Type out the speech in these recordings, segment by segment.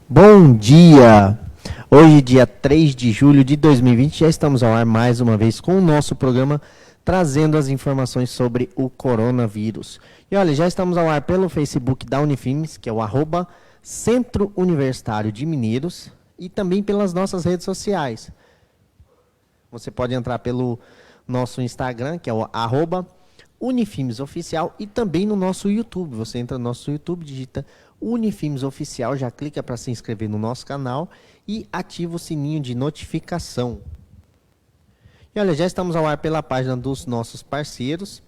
Bom dia! Hoje, dia 3 de julho de 2020, já estamos ao ar mais uma vez com o nosso programa trazendo as informações sobre o coronavírus. E olha, já estamos ao ar pelo Facebook da Unifimes, que é o Centro Universitário de Mineiros, e também pelas nossas redes sociais. Você pode entrar pelo nosso Instagram, que é o Unifimes Oficial, e também no nosso YouTube. Você entra no nosso YouTube, digita Unifimes Oficial, já clica para se inscrever no nosso canal e ativa o sininho de notificação. E olha, já estamos ao ar pela página dos nossos parceiros.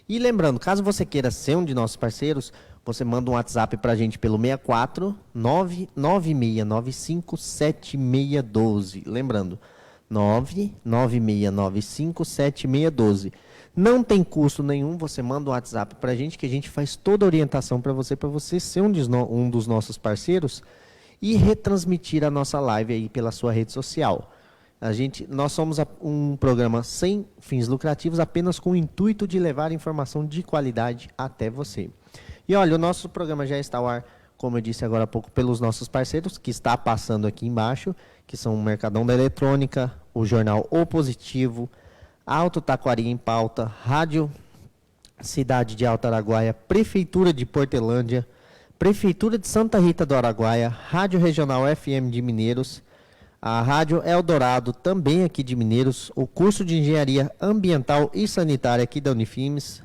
E lembrando, caso você queira ser um de nossos parceiros, você manda um WhatsApp para a gente pelo 64 99695 7612. Lembrando, 99695 7612. Não tem custo nenhum, você manda um WhatsApp para a gente, que a gente faz toda a orientação para você ser um dos nossos parceiros e retransmitir a nossa live aí pela sua rede social. Nós somos um programa sem fins lucrativos, apenas com o intuito de levar informação de qualidade até você. E olha, o nosso programa já está ao ar, como eu disse agora há pouco, pelos nossos parceiros, que está passando aqui embaixo, que são o Mercadão da Eletrônica, o jornal O Positivo, Alto Taquari em Pauta, Rádio Cidade de Alto Araguaia, Prefeitura de Portelândia, Prefeitura de Santa Rita do Araguaia, Rádio Regional FM de Mineiros, a Rádio Eldorado, também aqui de Mineiros, o curso de Engenharia Ambiental e Sanitária aqui da Unifimes,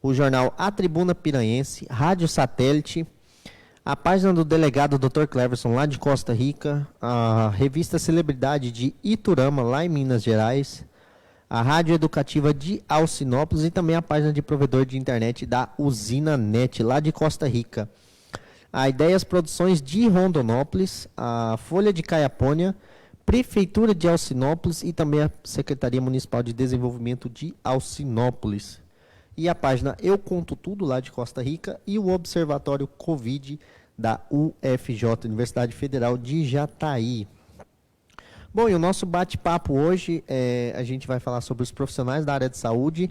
o jornal A Tribuna Piranhense, Rádio Satélite, a página do delegado Dr. Cleverson, lá de Costa Rica, a revista Celebridade de Iturama, lá em Minas Gerais, a Rádio Educativa de Alcinópolis e também a página de provedor de internet da Usina Net, lá de Costa Rica. A Ideias Produções de Rondonópolis, a Folha de Caiapônia, Prefeitura de Alcinópolis e também a Secretaria Municipal de Desenvolvimento de Alcinópolis. E a página Eu Conto Tudo, lá de Costa Rica, e o Observatório Covid da UFJ, Universidade Federal de Jataí. Bom, e o nosso bate-papo hoje, a gente vai falar sobre os profissionais da área de saúde,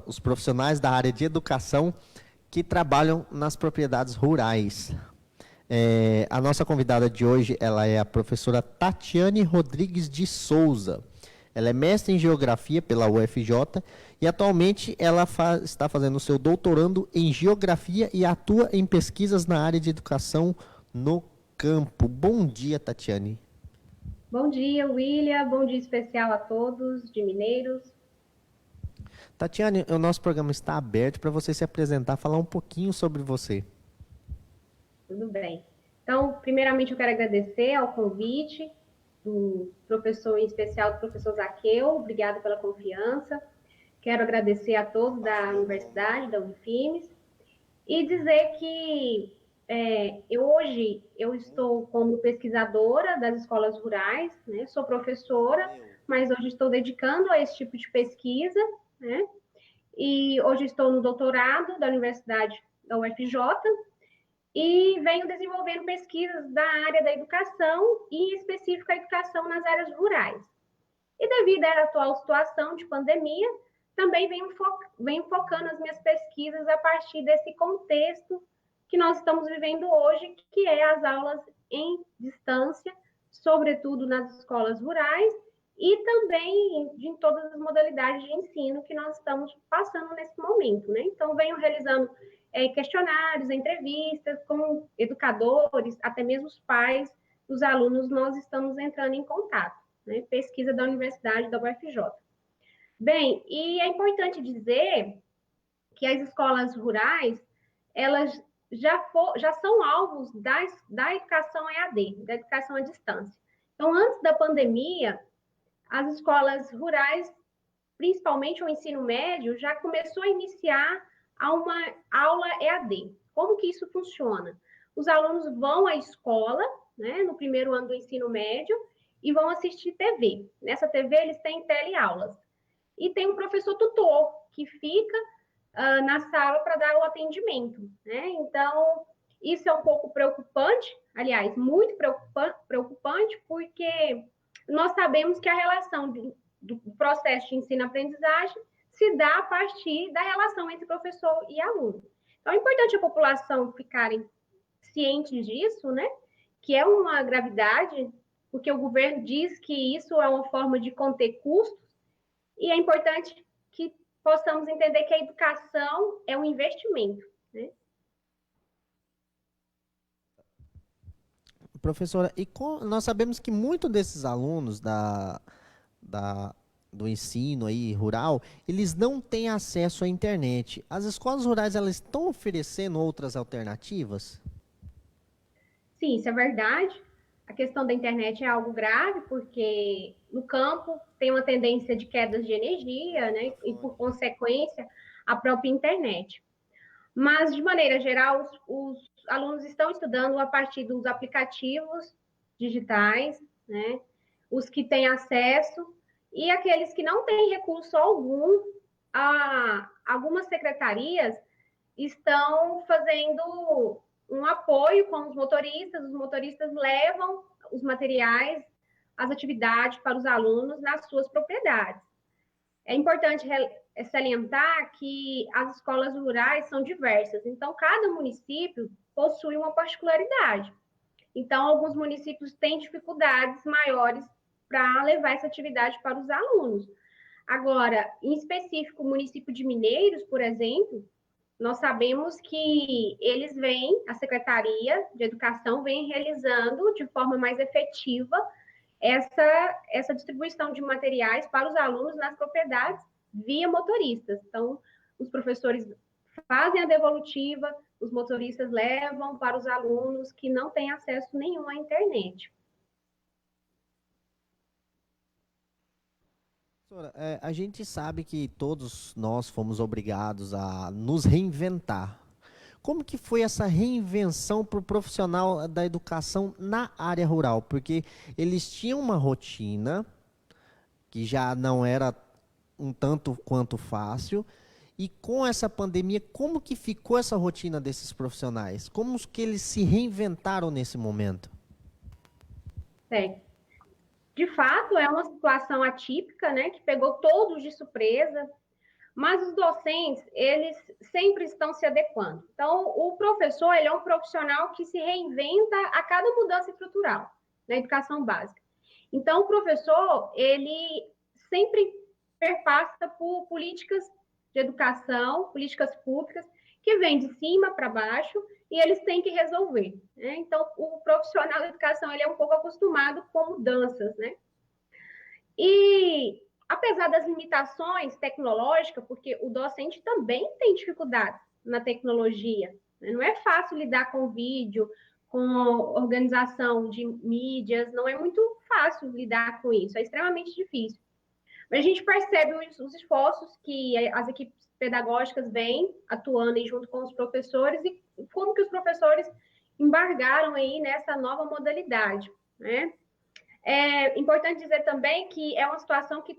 os profissionais da área de educação que trabalham nas propriedades rurais. A nossa convidada de hoje, ela é a professora Tatiane Rodrigues de Souza. Ela é mestre em Geografia pela UFJ e atualmente ela está fazendo o seu doutorando em Geografia e atua em pesquisas na área de educação no campo. Bom dia, Tatiane. Bom dia, William. Bom dia especial a todos de Mineiros. Tatiane, o nosso programa está aberto para você se apresentar, falar um pouquinho sobre você. Tudo bem. Então, primeiramente, eu quero agradecer ao convite do professor, em especial do professor Zaqueu. Obrigada pela confiança. Quero agradecer a todos da Universidade, da Unifimes, e dizer que hoje eu estou como pesquisadora das escolas rurais, né? Sou professora, mas hoje estou dedicando a esse tipo de pesquisa, né? E hoje estou no doutorado da Universidade da UFJ e venho desenvolvendo pesquisas da área da educação e, em específico, a educação nas áreas rurais. E devido à atual situação de pandemia, também venho focando as minhas pesquisas a partir desse contexto que nós estamos vivendo hoje, que é as aulas em distância, sobretudo nas escolas rurais, e também em todas as modalidades de ensino que nós estamos passando nesse momento, né? Então, venho realizando questionários, entrevistas com educadores, até mesmo os pais dos alunos, nós estamos entrando em contato, né? Pesquisa da Universidade da UFJ. Bem, e é importante dizer que as escolas rurais, elas já são alvos da educação EAD, da educação à distância. Então, antes da pandemia, as escolas rurais, principalmente o ensino médio, já começou a iniciar uma aula EAD. Como que isso funciona? Os alunos vão à escola, né, no primeiro ano do ensino médio, e vão assistir TV. Nessa TV, eles têm teleaulas. E tem um professor tutor, que fica na sala para dar o atendimento, né? Então, isso é um pouco preocupante, aliás, muito preocupante, porque nós sabemos que a relação do processo de ensino-aprendizagem se dá a partir da relação entre professor e aluno. Então, é importante a população ficarem cientes disso, né? que é uma gravidade, porque o governo diz que isso é uma forma de conter custos, e é importante que possamos entender que a educação é um investimento, né? Professora, nós sabemos que muitos desses alunos da, do ensino aí rural, eles não têm acesso à internet. As escolas rurais, elas estão oferecendo outras alternativas? Sim, isso é verdade. A questão da internet é algo grave, porque no campo tem uma tendência de quedas de energia, né? E por consequência, a própria internet. Mas, de maneira geral, os alunos estão estudando a partir dos aplicativos digitais, né? Os que têm acesso e aqueles que não têm recurso algum, algumas secretarias estão fazendo um apoio com os motoristas levam os materiais, as atividades para os alunos nas suas propriedades. É importante salientar que as escolas rurais são diversas, então cada município possui uma particularidade. Então, alguns municípios têm dificuldades maiores para levar essa atividade para os alunos. Agora, em específico, o município de Mineiros, por exemplo, nós sabemos que eles vêm, a Secretaria de Educação vem realizando de forma mais efetiva essa distribuição de materiais para os alunos nas propriedades via motoristas. Então, os professores fazem a devolutiva, os motoristas levam para os alunos que não têm acesso nenhum à internet. Professora, a gente sabe que todos nós fomos obrigados a nos reinventar. Como que foi essa reinvenção para o profissional da educação na área rural? Porque eles tinham uma rotina que já não era um tanto quanto fácil. E com essa pandemia, como que ficou essa rotina desses profissionais? Como que eles se reinventaram nesse momento? Certo. De fato, é uma situação atípica, né, que pegou todos de surpresa, mas os docentes, eles sempre estão se adequando. Então, o professor, ele é um profissional que se reinventa a cada mudança estrutural na educação básica. Então, o professor, ele sempre perpassa por políticas de educação, políticas públicas, que vêm de cima para baixo e eles têm que resolver. Né? Então, o profissional da educação, ele é um pouco acostumado com mudanças, né? E, apesar das limitações tecnológicas, porque o docente também tem dificuldades na tecnologia, né? Não é fácil lidar com vídeo, com organização de mídias, não é muito fácil lidar com isso, é extremamente difícil. Mas a gente percebe os esforços que as equipes pedagógicas vêm atuando aí junto com os professores e como que os professores embargaram aí nessa nova modalidade, né? É importante dizer também que é uma situação que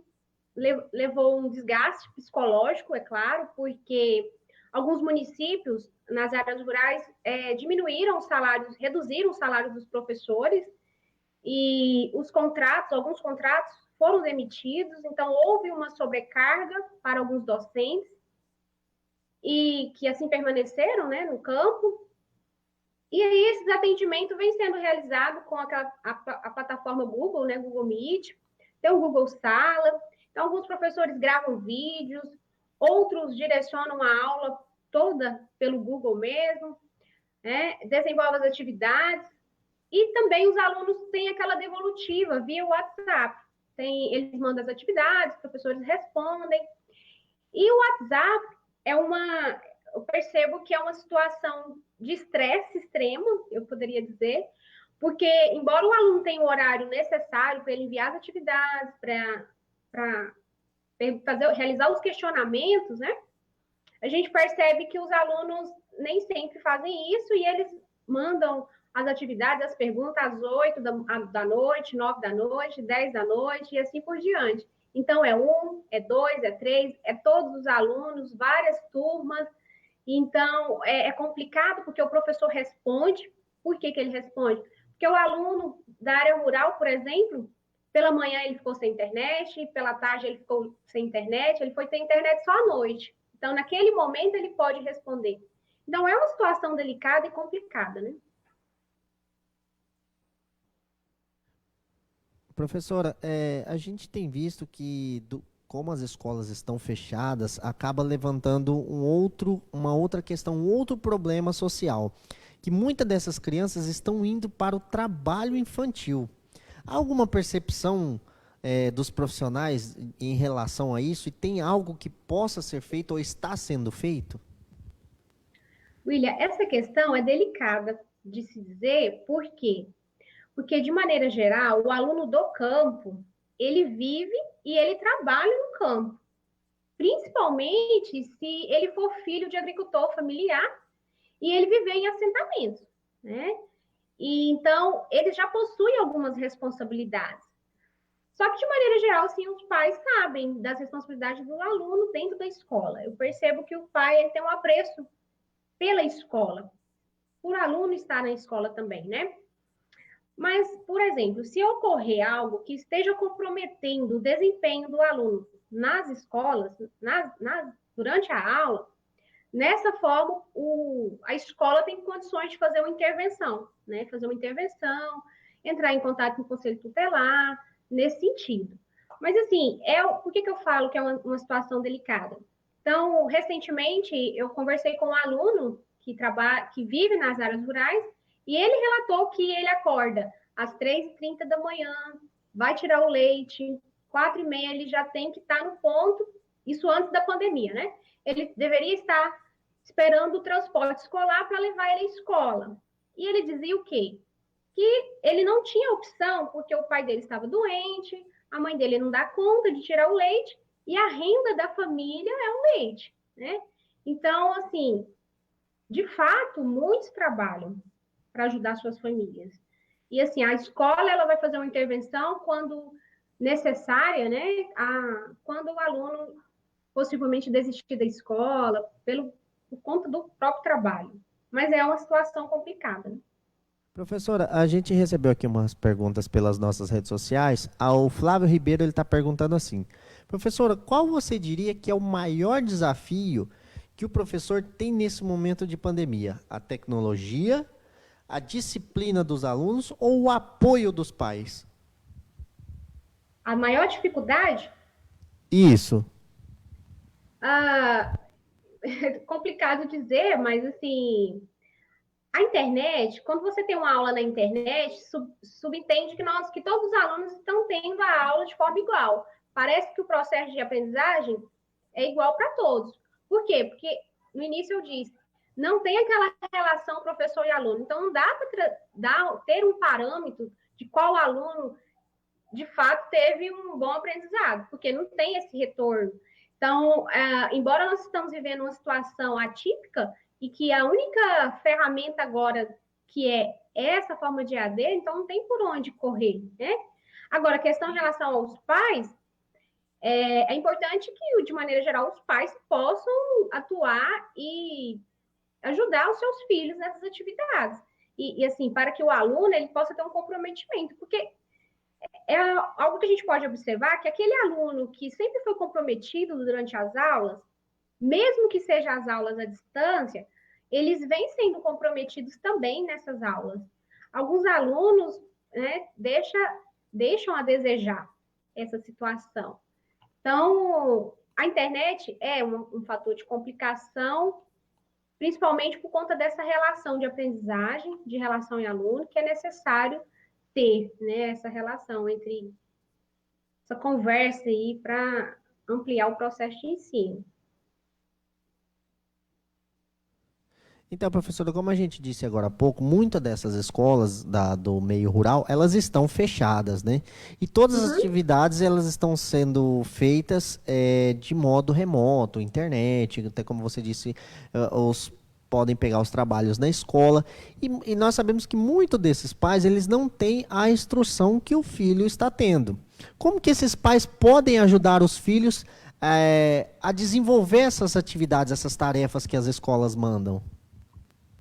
levou um desgaste psicológico, é claro, porque alguns municípios nas áreas rurais diminuíram os salários, reduziram os salários dos professores e alguns contratos foram demitidos, então houve uma sobrecarga para alguns docentes e que assim permaneceram, né, no campo. E aí esses atendimentos vêm sendo realizados com a plataforma Google, né, Google Meet, tem o Google Sala. Então, alguns professores gravam vídeos, outros direcionam a aula toda pelo Google mesmo, né, desenvolvem as atividades. E também os alunos têm aquela devolutiva via WhatsApp. Eles mandam as atividades, os professores respondem. E o WhatsApp eu percebo que é uma situação de estresse extremo, eu poderia dizer, porque embora o aluno tenha o horário necessário para ele enviar as atividades, para realizar os questionamentos, né? A gente percebe que os alunos nem sempre fazem isso e eles mandam as atividades, as perguntas às 8 da noite, 9 da noite, 10 da noite e assim por diante. Então, é 1, é 2, é 3, é todos os alunos, várias turmas. Então, é complicado porque o professor responde. Por que ele responde? Porque o aluno da área rural, por exemplo, pela manhã ele ficou sem internet, pela tarde ele ficou sem internet, ele foi ter internet só à noite. Então, naquele momento, ele pode responder. Então, é uma situação delicada e complicada, né? Professora, a gente tem visto que, como as escolas estão fechadas, acaba levantando uma outra questão, um outro problema social, que muitas dessas crianças estão indo para o trabalho infantil. Há alguma percepção, dos profissionais em relação a isso? E tem algo que possa ser feito ou está sendo feito? William, essa questão é delicada de se dizer, por quê? Porque, de maneira geral, o aluno do campo, ele vive e ele trabalha no campo, principalmente se ele for filho de agricultor familiar e ele viver em assentamentos, né? E então, ele já possui algumas responsabilidades. Só que, de maneira geral, sim, os pais sabem das responsabilidades do aluno dentro da escola. Eu percebo que o pai ele tem um apreço pela escola, por aluno estar na escola também, né? Mas, por exemplo, se ocorrer algo que esteja comprometendo o desempenho do aluno nas escolas, durante a aula, nessa forma, a escola tem condições de fazer uma intervenção, né? Fazer uma intervenção, entrar em contato com o conselho tutelar, nesse sentido. Mas, assim, por que eu falo que é uma situação delicada? Então, recentemente, eu conversei com um aluno que vive nas áreas rurais, e ele relatou que ele acorda às 3h30 da manhã, vai tirar o leite, 4h30 ele já tem que estar no ponto, isso antes da pandemia, né? Ele deveria estar esperando o transporte escolar para levar ele à escola. E ele dizia o quê? Que ele não tinha opção, porque o pai dele estava doente, a mãe dele não dá conta de tirar o leite, e a renda da família é o leite, né? Então, assim, de fato, muitos trabalham para ajudar suas famílias. E assim, a escola ela vai fazer uma intervenção quando necessária, né? Quando o aluno possivelmente desistir da escola por conta do próprio trabalho. Mas é uma situação complicada, né? Professora, a gente recebeu aqui umas perguntas pelas nossas redes sociais. O Flávio Ribeiro ele está perguntando assim: Professora, qual você diria que é o maior desafio que o professor tem nesse momento de pandemia? A tecnologia, a disciplina dos alunos ou o apoio dos pais? A maior dificuldade, Isso. ah, é complicado dizer, mas assim, a internet, quando você tem uma aula na internet, subentende que todos os alunos estão tendo a aula de forma igual. Parece que o processo de aprendizagem é igual para todos. Por quê? Porque no início eu disse, não tem aquela relação professor e aluno. Então, não dá para ter um parâmetro de qual aluno de fato teve um bom aprendizado, porque não tem esse retorno. Então, embora nós estamos vivendo uma situação atípica e que a única ferramenta agora que é essa forma de AD, então não tem por onde correr, né? Agora, a questão em relação aos pais, é importante que, de maneira geral, os pais possam atuar e ajudar os seus filhos nessas atividades. E assim, para que o aluno ele possa ter um comprometimento, porque é algo que a gente pode observar que aquele aluno que sempre foi comprometido durante as aulas, mesmo que sejam as aulas à distância, eles vêm sendo comprometidos também nessas aulas. Alguns alunos, né, deixam a desejar essa situação. Então, a internet é um fator de complicação, principalmente por conta dessa relação de aprendizagem, de relação em aluno, que é necessário ter, né, essa relação entre essa conversa aí para ampliar o processo de ensino. Então, professora, como a gente disse agora há pouco, muitas dessas escolas do meio rural, elas estão fechadas, né? E todas as Uhum. atividades, elas estão sendo feitas de modo remoto, internet, até como você disse, podem pegar os trabalhos na escola. E nós sabemos que muitos desses pais, eles não têm a instrução que o filho está tendo. Como que esses pais podem ajudar os filhos a desenvolver essas atividades, essas tarefas que as escolas mandam?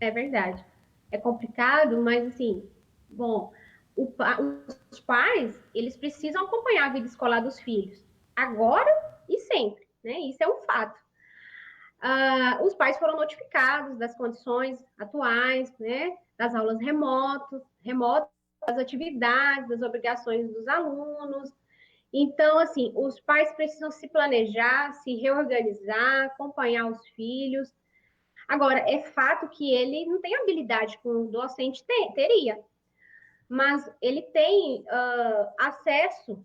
É verdade. É complicado, mas assim, bom, os pais, eles precisam acompanhar a vida escolar dos filhos, agora e sempre, né? Isso é um fato. Os pais foram notificados das condições atuais, né? Das aulas remotas, das atividades, das obrigações dos alunos. Então, assim, os pais precisam se planejar, se reorganizar, acompanhar os filhos. Agora, é fato que ele não tem habilidade que um docente teria, mas ele tem acesso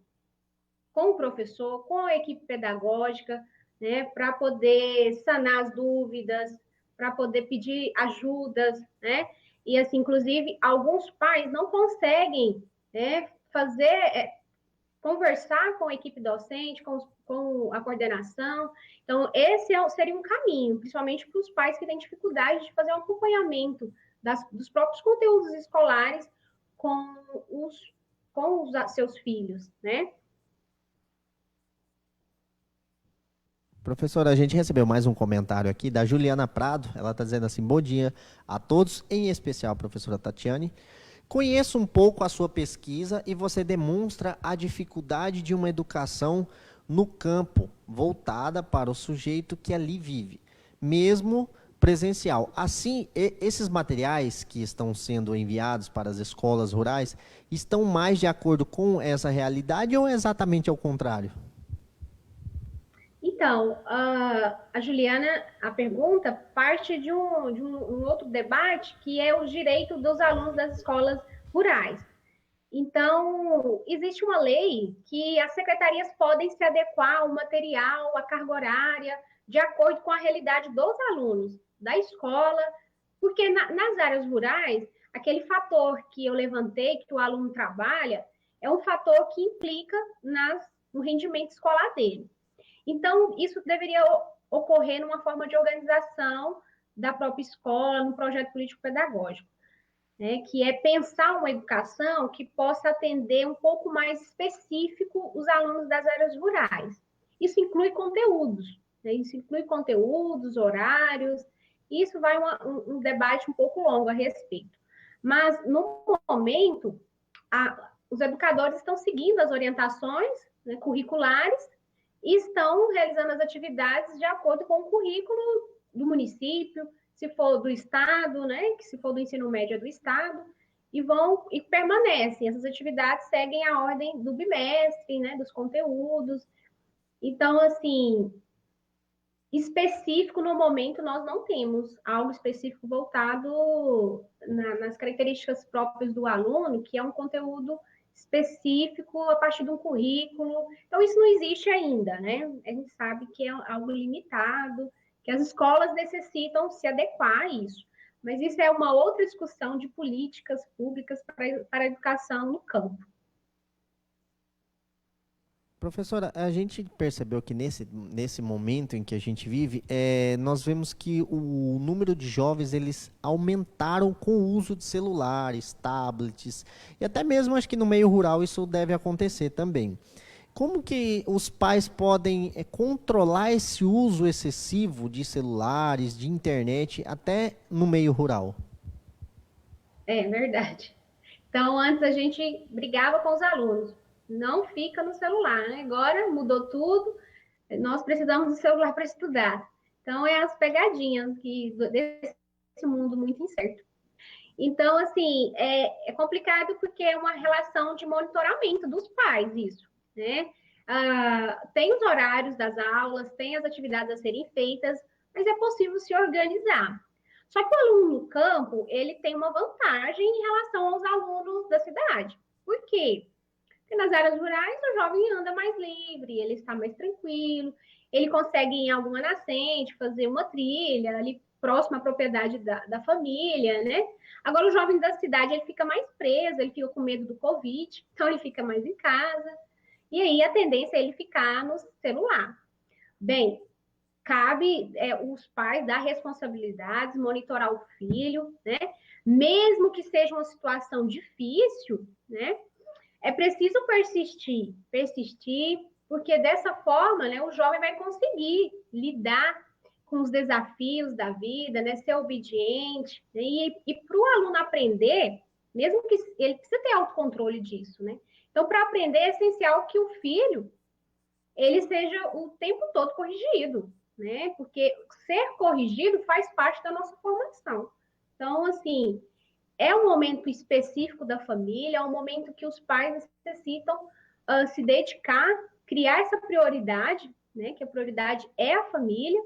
com o professor, com a equipe pedagógica, né, para poder sanar as dúvidas, para poder pedir ajudas, né? E assim, inclusive, alguns pais não conseguem, né, conversar com a equipe docente, com a coordenação. Então, esse seria um caminho, principalmente para os pais que têm dificuldade de fazer um acompanhamento dos próprios conteúdos escolares com os seus filhos, né? Professora, a gente recebeu mais um comentário aqui da Juliana Prado. Ela está dizendo assim: bom dia a todos, em especial a professora Tatiane. Conheço um pouco a sua pesquisa e você demonstra a dificuldade de uma educação no campo, voltada para o sujeito que ali vive, mesmo presencial. Assim, esses materiais que estão sendo enviados para as escolas rurais estão mais de acordo com essa realidade ou exatamente ao contrário? Então, a Juliana, a pergunta parte de um outro debate, que é o direito dos alunos das escolas rurais. Então, existe uma lei que as secretarias podem se adequar ao material, à carga horária, de acordo com a realidade dos alunos da escola, porque nas áreas rurais, aquele fator que eu levantei, que o aluno trabalha, é um fator que implica no rendimento escolar dele. Então, isso deveria ocorrer numa forma de organização da própria escola, no projeto político-pedagógico, né? Que é pensar uma educação que possa atender um pouco mais específico os alunos das áreas rurais. Isso inclui conteúdos, né? Isso inclui conteúdos, horários, isso vai um debate um pouco longo a respeito. Mas, no momento, os educadores estão seguindo as orientações, né, curriculares e estão realizando as atividades de acordo com o currículo do município, se for do estado, né, que se for do ensino médio é do estado, e permanecem. Essas atividades seguem a ordem do bimestre, né, dos conteúdos. Então, assim, específico no momento nós não temos algo específico voltado nas características próprias do aluno, que é um conteúdo específico a partir de um currículo. Então, isso não existe ainda, né? A gente sabe que é algo limitado, que as escolas necessitam se adequar a isso. Mas isso é uma outra discussão de políticas públicas para a educação no campo. Professora, a gente percebeu que nesse momento em que a gente vive, nós vemos que o número de jovens eles aumentaram com o uso de celulares, tablets, e até mesmo acho que no meio rural isso deve acontecer também. Como que os pais podem controlar esse uso excessivo de celulares, de internet, até no meio rural? É verdade. Então, antes a gente brigava com os alunos. Não fica no celular, né? Agora mudou tudo, nós precisamos do celular para estudar. Então, é as pegadinhas desse mundo muito incerto. Então, assim, é complicado porque é uma relação de monitoramento dos pais, isso, né? Tem os horários das aulas, tem as atividades a serem feitas, mas é possível se organizar. Só que o aluno no campo, ele tem uma vantagem em relação aos alunos da cidade. Por quê? Porque nas áreas rurais o jovem anda mais livre, ele está mais tranquilo, ele consegue ir em alguma nascente, fazer uma trilha ali próximo à propriedade da família, né? Agora o jovem da cidade ele fica mais preso, ele fica com medo do Covid, então ele fica mais em casa. E aí a tendência é ele ficar no celular. Bem, cabe os pais dar responsabilidades, monitorar o filho, né? Mesmo que seja uma situação difícil, né? É preciso persistir, porque dessa forma, né, o jovem vai conseguir lidar com os desafios da vida, né, ser obediente, né, e para o aluno aprender, mesmo que ele precisa ter autocontrole disso, né? Então, para aprender é essencial que o filho ele seja o tempo todo corrigido, né? Porque ser corrigido faz parte da nossa formação. Então, assim, é um momento específico da família, é um momento que os pais necessitam se dedicar, criar essa prioridade, né? Que a prioridade é a família,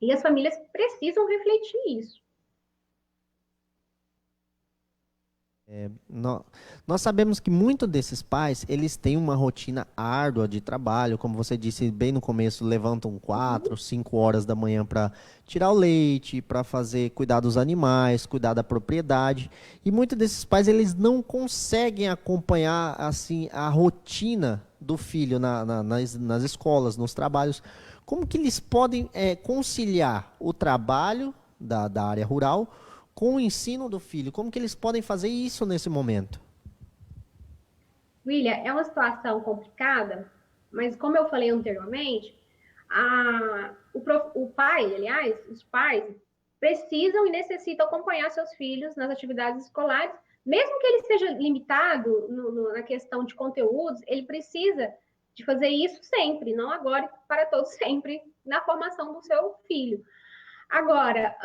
e as famílias precisam refletir isso. Nó- Nós sabemos que muitos desses pais, eles têm uma rotina árdua de trabalho, como você disse bem no começo, levantam 4, 5 horas da manhã para tirar o leite, para fazer, cuidar dos animais, cuidar da propriedade. E muitos desses pais, eles não conseguem acompanhar assim a rotina do filho nas escolas, nos trabalhos. Como que eles podem conciliar o trabalho da área rural com o ensino do filho? Como que eles podem fazer isso nesse momento? William, é uma situação complicada, mas como eu falei anteriormente, o pai, aliás, os pais precisam e necessitam acompanhar seus filhos nas atividades escolares, mesmo que ele seja limitado na questão de conteúdos, ele precisa de fazer isso sempre, não agora e para todos sempre, na formação do seu filho. Agora,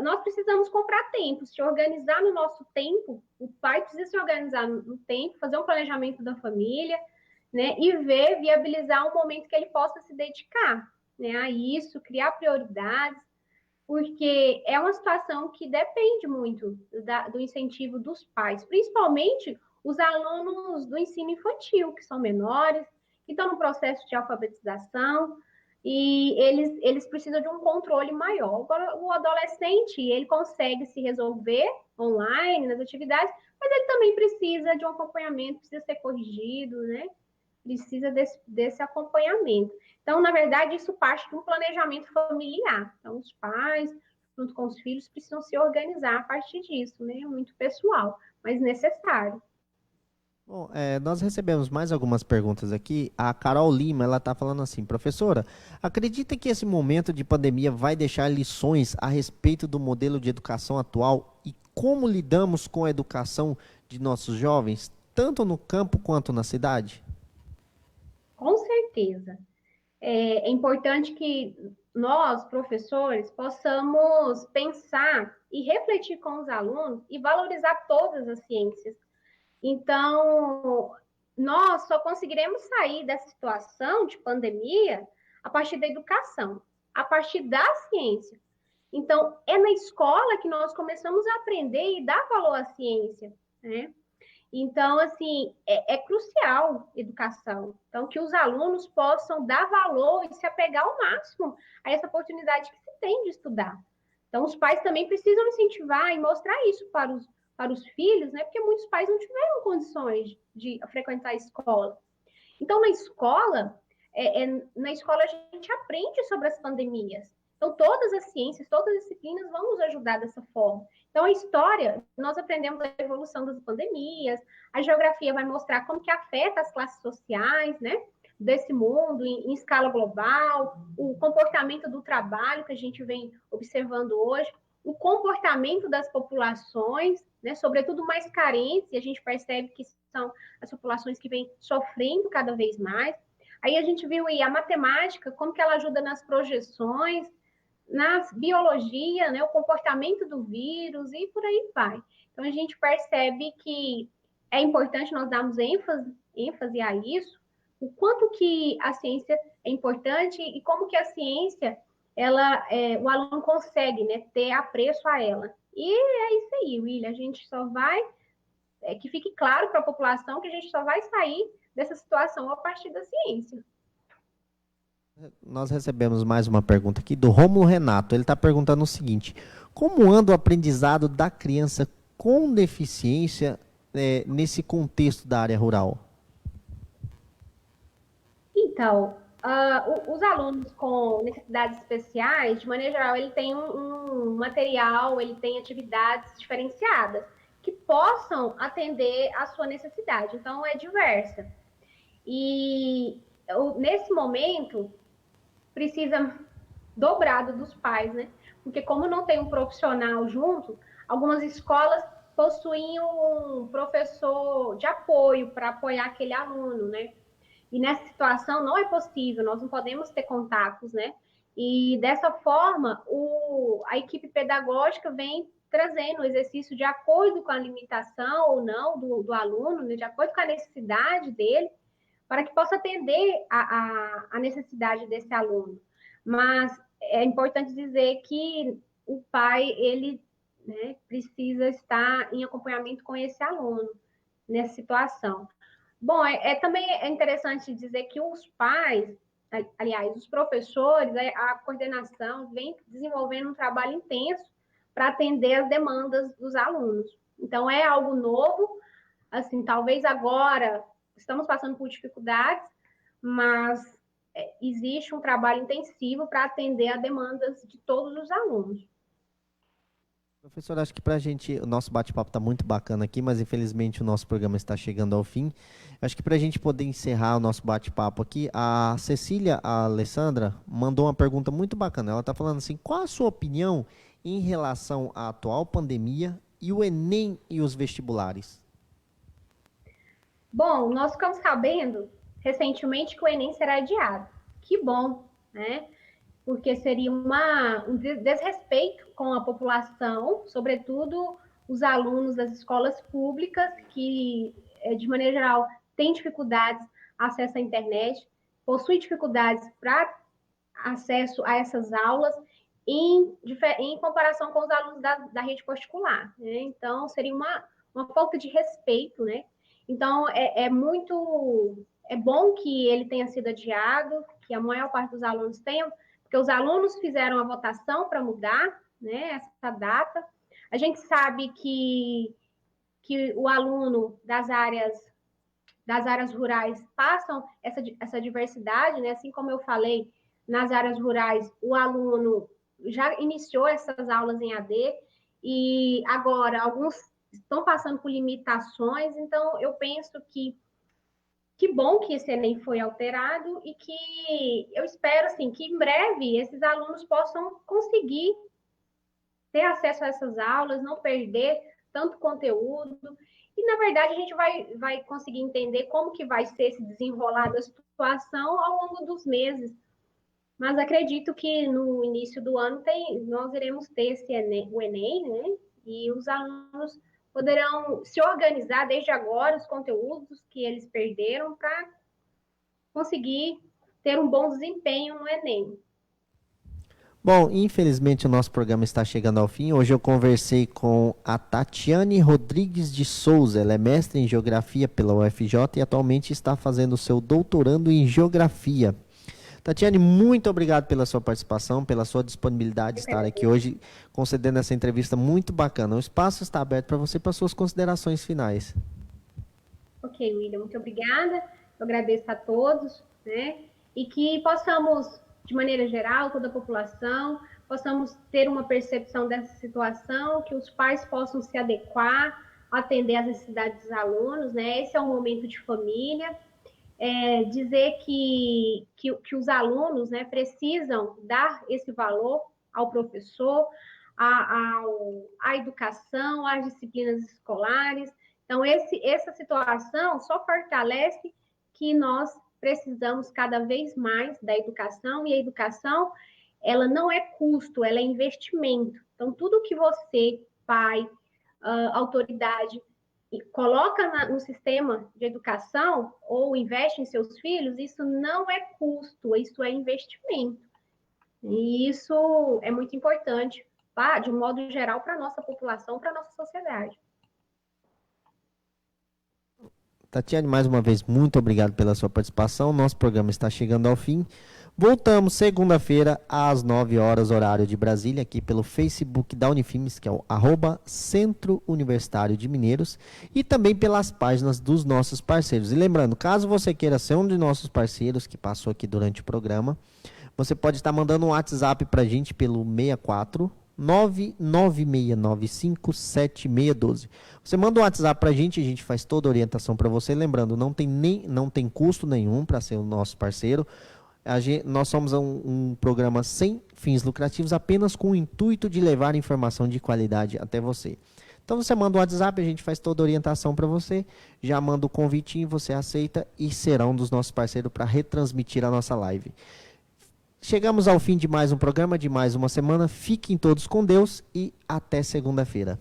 nós precisamos comprar tempo, se organizar no nosso tempo. O pai precisa se organizar no tempo, fazer um planejamento da família, né? E ver, viabilizar um momento que ele possa se dedicar, né, a isso, criar prioridades, porque é uma situação que depende muito do incentivo dos pais, principalmente os alunos do ensino infantil, que são menores, que estão no processo de alfabetização, e eles precisam de um controle maior. Agora, o adolescente, ele consegue se resolver online, nas atividades, mas ele também precisa de um acompanhamento, precisa ser corrigido, né? Precisa desse acompanhamento. Então, na verdade, isso parte de um planejamento familiar. Então, os pais, junto com os filhos, precisam se organizar a partir disso, né? Muito pessoal, mas necessário. Bom, nós recebemos mais algumas perguntas aqui. A Carol Lima, ela está falando assim, professora, acredita que esse momento de pandemia vai deixar lições a respeito do modelo de educação atual e como lidamos com a educação de nossos jovens, tanto no campo quanto na cidade? Com certeza. É importante que nós, professores, possamos pensar e refletir com os alunos e valorizar todas as ciências. Então, nós só conseguiremos sair dessa situação de pandemia a partir da educação, a partir da ciência. Então, é na escola que nós começamos a aprender e dar valor à ciência, né? Então, assim, é crucial educação. Então, que os alunos possam dar valor e se apegar ao máximo a essa oportunidade que se tem de estudar. Então, os pais também precisam incentivar e mostrar isso para os filhos, né? Porque muitos pais não condições de frequentar a escola. Então, na escola a gente aprende sobre as pandemias. Então, todas as ciências, todas as disciplinas vão nos ajudar dessa forma. Então, a história, nós aprendemos a evolução das pandemias, a geografia vai mostrar como que afeta as classes sociais, né? Desse mundo em escala global, o comportamento do trabalho que a gente vem observando hoje, o comportamento das populações, né, sobretudo mais carentes, e a gente percebe que são as populações que vêm sofrendo cada vez mais. Aí a gente viu aí a matemática, como que ela ajuda nas projeções, na biologia, né, o comportamento do vírus e por aí vai. Então a gente percebe que é importante nós darmos ênfase a isso, o quanto que a ciência é importante e como que a ciência o aluno consegue, né, ter apreço a ela. E é isso aí, William. A gente só vai que fique claro para a população que a gente só vai sair dessa situação a partir da ciência. Nós recebemos mais uma pergunta aqui do Rômulo Renato. Ele está perguntando o seguinte: como anda o aprendizado da criança com deficiência nesse contexto da área rural? Então, os alunos com necessidades especiais, de maneira geral, ele tem um material, ele tem atividades diferenciadas que possam atender à sua necessidade. Então, é diversa. E nesse momento, precisa dobrado dos pais, né? Porque como não tem um profissional junto, algumas escolas possuem um professor de apoio para apoiar aquele aluno, né? E nessa situação não é possível, nós não podemos ter contatos, né? E dessa forma, a equipe pedagógica vem trazendo o exercício de acordo com a limitação ou não do aluno, né, de acordo com a necessidade dele, para que possa atender a necessidade desse aluno. Mas é importante dizer que o pai, ele, né, precisa estar em acompanhamento com esse aluno nessa situação. Bom, também é interessante dizer que os pais, aliás, os professores, a coordenação vem desenvolvendo um trabalho intenso para atender as demandas dos alunos. Então, é algo novo, assim, talvez agora estamos passando por dificuldades, mas existe um trabalho intensivo para atender a demandas de todos os alunos. Professor, acho que para a gente, o nosso bate-papo está muito bacana aqui, mas infelizmente o nosso programa está chegando ao fim. Acho que para a gente poder encerrar o nosso bate-papo aqui, a Cecília, a Alessandra, mandou uma pergunta muito bacana. Ela está falando assim, qual a sua opinião em relação à atual pandemia e o Enem e os vestibulares? Bom, nós ficamos sabendo recentemente que o Enem será adiado. Que bom, né? Porque seria um desrespeito com a população, sobretudo os alunos das escolas públicas, que, de maneira geral, têm dificuldades acesso à internet, possuem dificuldades para acesso a essas aulas, em comparação com os alunos da rede particular. Né? Então, seria uma falta de respeito, né? Então, é bom que ele tenha sido adiado, que a maior parte dos alunos tenham, porque os alunos fizeram a votação para mudar, né, essa data. A gente sabe que o aluno das áreas rurais passam essa diversidade, né? Assim como eu falei, nas áreas rurais, o aluno já iniciou essas aulas em AD e agora alguns estão passando por limitações, então eu penso que bom que esse Enem foi alterado e que eu espero assim, que em breve esses alunos possam conseguir ter acesso a essas aulas, não perder tanto conteúdo. E, na verdade, a gente vai conseguir entender como que vai ser esse desenrolar da situação ao longo dos meses. Mas acredito que no início do ano nós iremos ter o Enem, né? E os alunos poderão se organizar desde agora, os conteúdos que eles perderam, para conseguir ter um bom desempenho no Enem. Bom, infelizmente o nosso programa está chegando ao fim. Hoje eu conversei com a Tatiane Rodrigues de Souza. Ela é mestre em Geografia pela UFJ e atualmente está fazendo o seu doutorando em Geografia. Tatiane, muito obrigado pela sua participação, pela sua disponibilidade de estar aqui hoje, concedendo essa entrevista muito bacana. O espaço está aberto para você, para suas considerações finais. Ok, William, muito obrigada. Eu agradeço a todos, né? E que possamos, de maneira geral, toda a população, possamos ter uma percepção dessa situação, que os pais possam se adequar, atender às necessidades dos alunos, né? Esse é um momento de família. Dizer que os alunos, né, precisam dar esse valor ao professor, à educação, às disciplinas escolares. Então, essa situação só fortalece que nós precisamos cada vez mais da educação, e a educação, ela não é custo, ela é investimento. Então, tudo que você, pai, autoridade, coloca no sistema de educação ou investe em seus filhos, isso não é custo, isso é investimento. E isso é muito importante, de um modo geral, para a nossa população, para a nossa sociedade. Tatiane, mais uma vez, muito obrigado pela sua participação. Nosso programa está chegando ao fim. Voltamos segunda-feira às 9 horas, horário de Brasília, aqui pelo Facebook da Unifimes, que é o @Centro Universitário de Mineiros, e também pelas páginas dos nossos parceiros. E lembrando, caso você queira ser um de nossos parceiros que passou aqui durante o programa, você pode estar mandando um WhatsApp para a gente pelo 64 996957612. Você manda um WhatsApp para a gente faz toda a orientação para você. Lembrando, não tem custo nenhum para ser o nosso parceiro. Nós somos um programa sem fins lucrativos, apenas com o intuito de levar informação de qualidade até você. Então você manda um WhatsApp, a gente faz toda a orientação para você, já manda o convitinho, você aceita e será um dos nossos parceiros para retransmitir a nossa live. Chegamos ao fim de mais um programa, de mais uma semana. Fiquem todos com Deus e até segunda-feira.